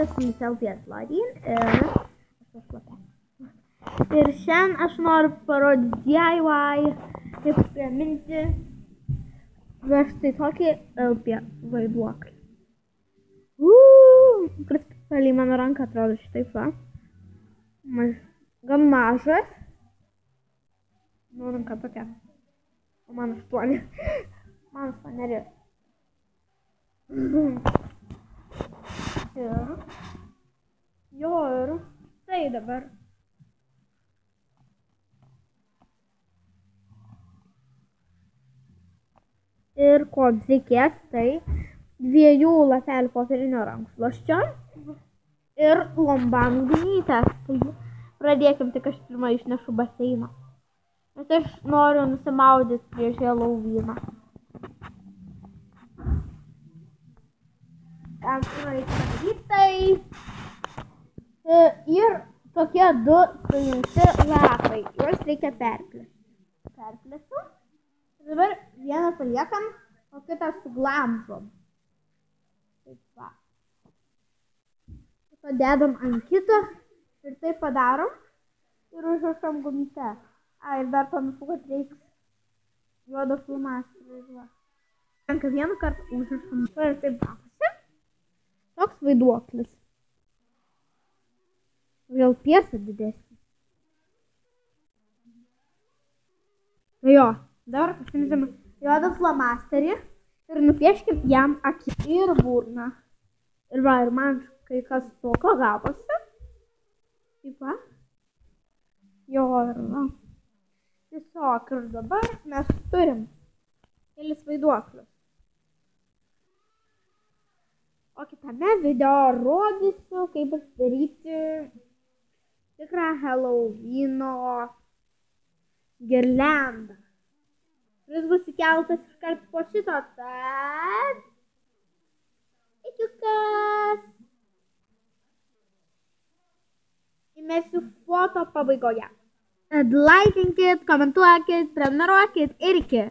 esu Selfie Ladin ir šiandien aš noriu parodyti DIY, kaip gaminti štai tokį LP vaiduoklį. Palei mano ranką atrodo šitaip va. Gan mažas. Nu, ranka tokia. O man 8. Man 8. Ir tai dabar. Ir ko reikės, tai 2 lapelių popierinio rankšluosčio ir lombam gumytės. Tai pradėkim, tik aš pirmą išnešu baseiną. Nes aš noriu nusimaudyti prieš Halloweeną. Tam reikia padaryti tai. Ir tokie 2 sujungti lapai. Juos reikia perplėsti. Perplėsiu. Ir dabar vieną paliekam, o kitą suglamžom. Taip va. Padedam ant kito ir taip padarom. Ir užrašom gumytę. Ir dar pamiršau, kad reiks juodo flomasterio. Ranką vieną kartą užrašom. Ir taip gavosi. Toks vaiduoklis. Vėl piesa didesnė. Tai jo, dabar pasimėsim juodą flomasterį ir nupieškim jam akis ir burną. Ir va, ir man kai kas tokio gavosi. Taip va. Jo, ir va. Tiesiog ir dabar mes turim kelis vaiduoklius. O kitame video rodysiu, kaip pasidaryti tikrą Halloweeno girliandą. Kuris bus įkeltas iškart po šito, tad ikiukas. Įmesiu foto pabaigoje. Laikinkit, komentuokit, prenumeruokit ir iki.